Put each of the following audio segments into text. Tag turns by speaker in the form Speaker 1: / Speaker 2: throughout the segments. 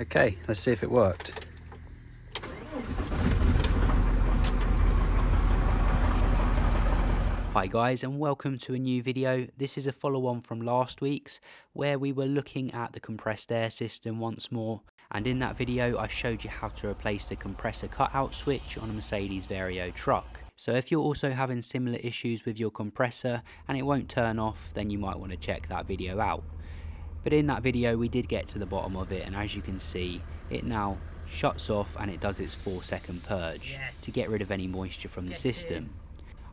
Speaker 1: Okay, let's see if it worked. Hi guys, and welcome to a new video. This is a follow-on from last week's where we were looking at the compressed air system once more, and in that video I showed you how to replace the compressor cutout switch on a Mercedes Vario truck. So if you're also having similar issues with your compressor and it won't turn off, then you might want to check that video out. But in that video we did get to the bottom of it, and as you can see, it now shuts off and it does its 4-second purge to get rid of any moisture from the system.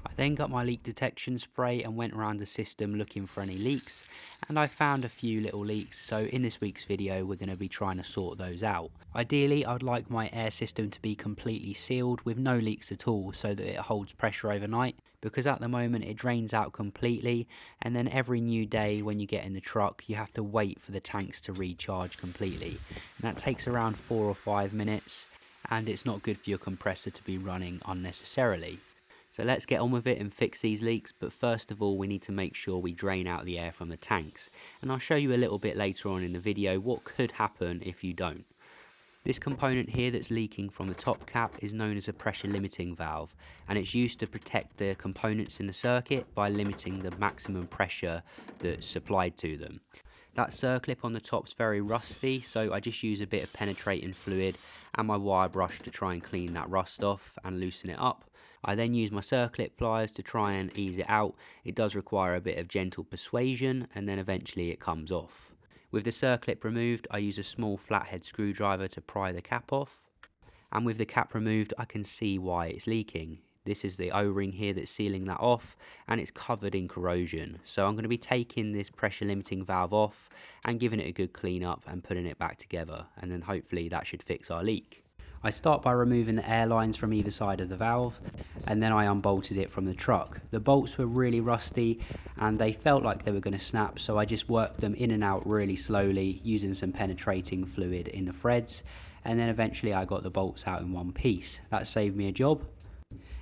Speaker 1: I then got my leak detection spray and went around the system looking for any leaks, and I found a few little leaks, so in this week's video we're going to be trying to sort those out. Ideally I'd like my air system to be completely sealed with no leaks at all so that it holds pressure overnight, because at the moment it drains out completely, and then every new day when you get in the truck you have to wait for the tanks to recharge completely, and that takes around 4 or 5 minutes, and it's not good for your compressor to be running unnecessarily. So let's get on with it and fix these leaks, but first of all we need to make sure we drain out the air from the tanks, and I'll show you a little bit later on in the video what could happen if you don't. This component here that's leaking from the top cap is known as a pressure limiting valve, and it's used to protect the components in the circuit by limiting the maximum pressure that's supplied to them. That circlip on the top's very rusty, so I just use a bit of penetrating fluid and my wire brush to try and clean that rust off and loosen it up. I then use my circlip pliers to try and ease it out. It does require a bit of gentle persuasion, and then eventually it comes off. With the circlip removed, I use a small flathead screwdriver to pry the cap off, and with the cap removed I can see why it's leaking. This is the O-ring here that's sealing that off, and it's covered in corrosion. So I'm going to be taking this pressure limiting valve off and giving it a good clean up and putting it back together, and then hopefully that should fix our leak. I start by removing the air lines from either side of the valve, and then I unbolted it from the truck. The bolts were really rusty and they felt like they were going to snap, so I just worked them in and out really slowly using some penetrating fluid in the threads, and then eventually I got the bolts out in one piece. That saved me a job.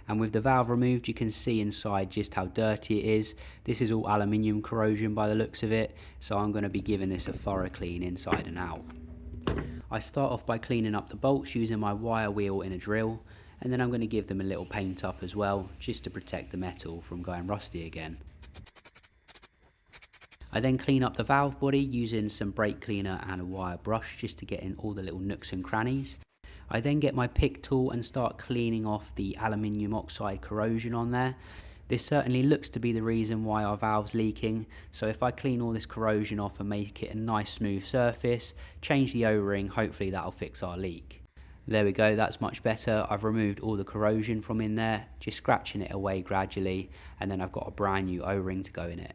Speaker 1: And with the valve removed you can see inside just how dirty it is. This is all aluminium corrosion by the looks of it, so I'm going to be giving this a thorough clean inside and out. I start off by cleaning up the bolts using my wire wheel in a drill, and then I'm going to give them a little paint up as well, just to protect the metal from going rusty again. I then clean up the valve body using some brake cleaner and a wire brush just to get in all the little nooks and crannies. I then get my pick tool and start cleaning off the aluminium oxide corrosion on there. This certainly looks to be the reason why our valve's leaking, so if I clean all this corrosion off and make it a nice smooth surface, change the O-ring, hopefully that'll fix our leak. There we go, that's much better. I've removed all the corrosion from in there, just scratching it away gradually, and then I've got a brand new O-ring to go in it.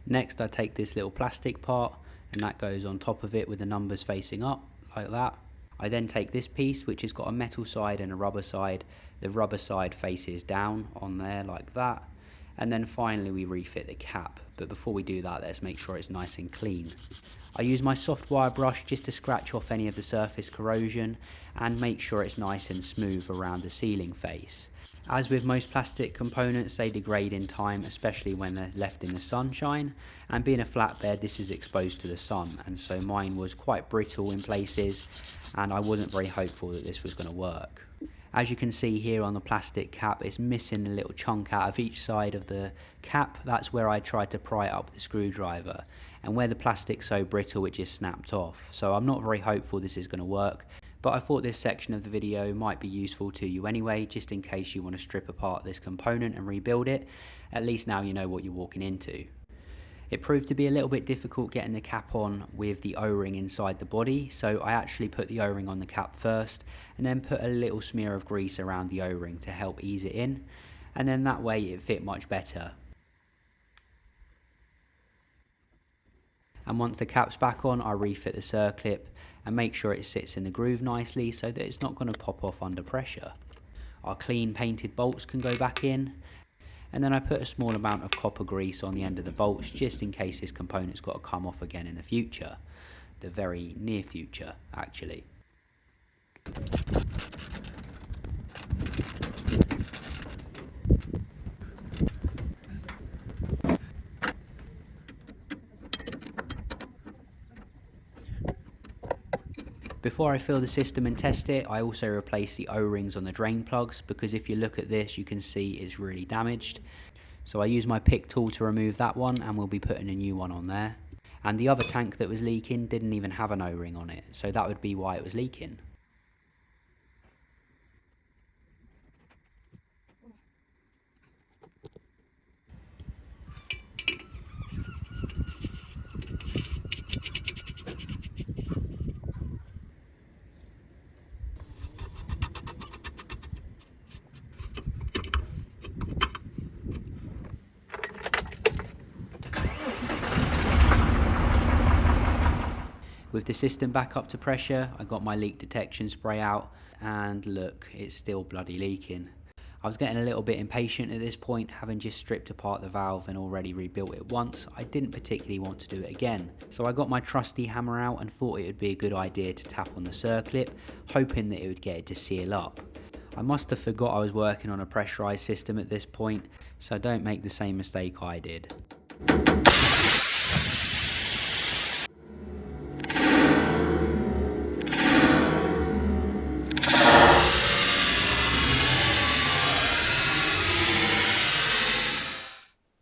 Speaker 1: Next I take this little plastic part, and that goes on top of it with the numbers facing up, like that. I then take this piece which has got a metal side and a rubber side. The rubber side faces down on there like that. And then finally we refit the cap, but before we do that let's make sure it's nice and clean. I use my soft wire brush just to scratch off any of the surface corrosion and make sure it's nice and smooth around the sealing face. As with most plastic components, they degrade in time, especially when they're left in the sunshine, and being a flatbed this is exposed to the sun, and so mine was quite brittle in places and I wasn't very hopeful that this was going to work. As you can see here on the plastic cap, it's missing a little chunk out of each side of the cap. That's where I tried to pry it up with the screwdriver, and where the plastic's so brittle it just snapped off. So I'm not very hopeful this is going to work, but I thought this section of the video might be useful to you anyway, just in case you want to strip apart this component and rebuild it. At least now you know what you're walking into. It proved to be a little bit difficult getting the cap on with the O-ring inside the body, so I actually put the O-ring on the cap first and then put a little smear of grease around the O-ring to help ease it in, and then that way it fit much better. And once the cap's back on, I refit the circlip and make sure it sits in the groove nicely so that it's not going to pop off under pressure. Our clean painted bolts can go back in, and then I put a small amount of copper grease on the end of the bolts just in case this component's got to come off again in the future. The very near future, actually. Before I fill the system and test it, I also replace the O-rings on the drain plugs, because if you look at this you can see it's really damaged. So I use my pick tool to remove that one, and we'll be putting a new one on there. And the other tank that was leaking didn't even have an O-ring on it, so that would be why it was leaking. With the system back up to pressure, I got my leak detection spray out, and look, it's still bloody leaking. I was getting a little bit impatient at this point, having just stripped apart the valve and already rebuilt it once. I didn't particularly want to do it again. So I got my trusty hammer out and thought it would be a good idea to tap on the circlip, hoping that it would get it to seal up. I must have forgot I was working on a pressurised system at this point, so don't make the same mistake I did.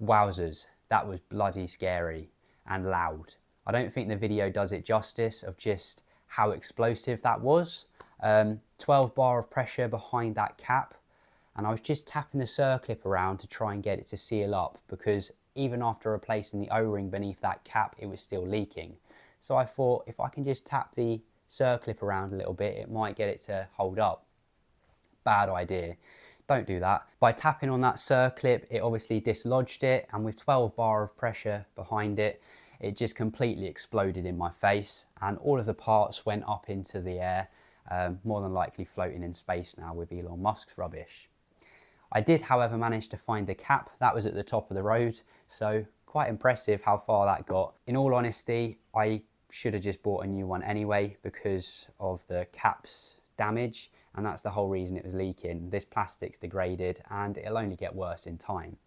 Speaker 1: Wowzers, that was bloody scary and loud. I don't think the video does it justice of just how explosive that was. 12 bar of pressure behind that cap, and I was just tapping the circlip around to try and get it to seal up, because even after replacing the O-ring beneath that cap it was still leaking. So I thought if I can just tap the circlip around a little bit it might get it to hold up. Bad idea. Don't do that. By tapping on that circlip it obviously dislodged it, and with 12 bar of pressure behind it, it just completely exploded in my face, and all of the parts went up into the air, more than likely floating in space now with Elon Musk's rubbish. I did however manage to find the cap. That was at the top of the road, so quite impressive how far that got. In all honesty, I should have just bought a new one anyway because of the cap's damage, and that's the whole reason it was leaking. This plastic's degraded and it'll only get worse in time.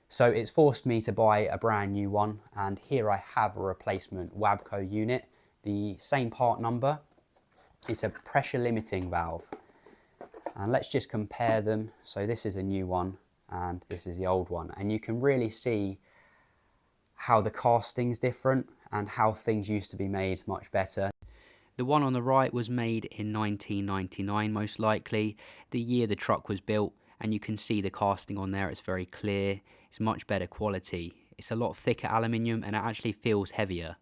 Speaker 1: So it's forced me to buy a brand new one, and here I have a replacement Wabco unit, the same part number. It's a pressure limiting valve, and let's just compare them. So this is a new one and this is the old one, and you can really see how the casting's different and how things used to be made much better. The one on the right was made in 1999 most likely, the year the truck was built, and you can see the casting on there. It's very clear, it's much better quality, it's a lot thicker aluminium and it actually feels heavier.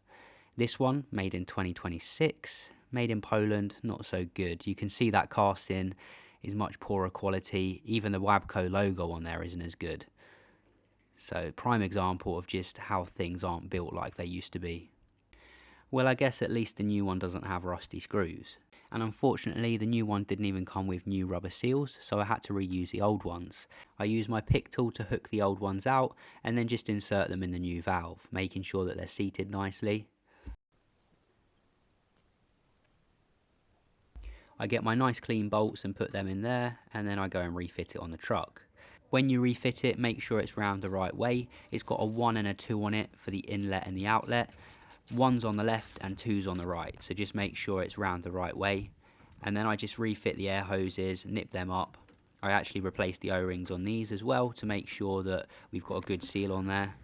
Speaker 1: This one, made in 2026, made in Poland, not so good. You can see that casting is much poorer quality, even the Wabco logo on there isn't as good. So prime example of just how things aren't built like they used to be. Well, I guess at least the new one doesn't have rusty screws. And unfortunately the new one didn't even come with new rubber seals, so I had to reuse the old ones. I used my pick tool to hook the old ones out and then just insert them in the new valve, making sure that they're seated nicely. I get my nice clean bolts and put them in there, and then I go and refit it on the truck. When you refit it, make sure it's round the right way. It's got a 1 and a 2 on it for the inlet and the outlet. 1's on the left and 2's on the right, so just make sure it's round the right way. And then I just refit the air hoses, nip them up. I actually replaced the O-rings on these as well to make sure that we've got a good seal on there.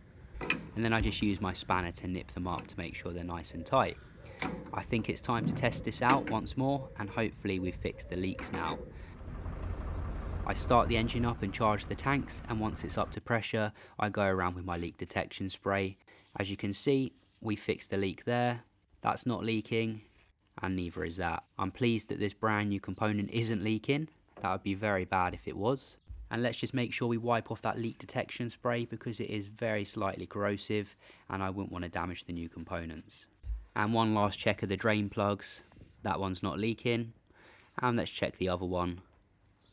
Speaker 1: And then I just use my spanner to nip them up to make sure they're nice and tight. I think it's time to test this out once more, and hopefully we've fixed the leaks now. I start the engine up and charge the tanks, and once it's up to pressure I go around with my leak detection spray. As you can see, we fixed the leak there. That's not leaking, and neither is that. I'm pleased that this brand new component isn't leaking. That would be very bad if it was. And let's just make sure we wipe off that leak detection spray, because it is very slightly corrosive and I wouldn't want to damage the new components. And one last check of the drain plugs. That one's not leaking. And let's check the other one.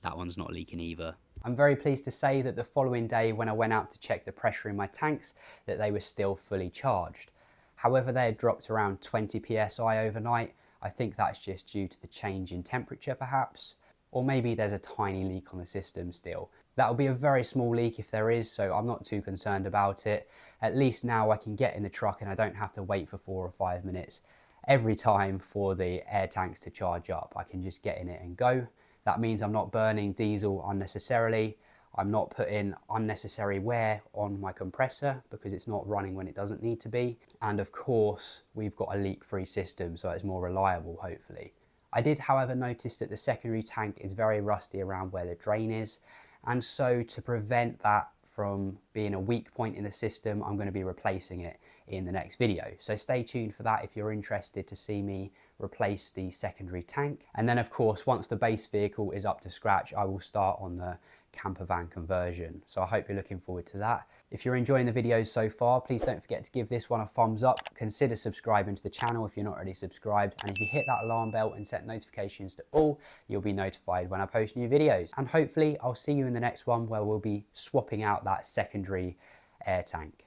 Speaker 1: That one's not leaking either. I'm very pleased to say that the following day when I went out to check the pressure in my tanks, that they were still fully charged. However, they had dropped around 20 psi overnight. I think that's just due to the change in temperature perhaps, or maybe there's a tiny leak on the system still. That'll be a very small leak if there is, so I'm not too concerned about it. At least now I can get in the truck and I don't have to wait for 4 or 5 minutes. every time for the air tanks to charge up. I can just get in it and go. That means I'm not burning diesel unnecessarily. I'm not putting unnecessary wear on my compressor because it's not running when it doesn't need to be. And of course, we've got a leak-free system, so it's more reliable, hopefully. I did, however, notice that the secondary tank is very rusty around where the drain is. And so to prevent that from being a weak point in the system, I'm going to be replacing it in the next video. So stay tuned for that if you're interested to see me replace the secondary tank. And then of course, once the base vehicle is up to scratch, I will start on the camper van conversion. So I hope you're looking forward to that. If you're enjoying the videos so far, please don't forget to give this one a thumbs up. Consider subscribing to the channel if you're not already subscribed. And if you hit that alarm bell and set notifications to all, you'll be notified when I post new videos. And hopefully I'll see you in the next one where we'll be swapping out that secondary air tank.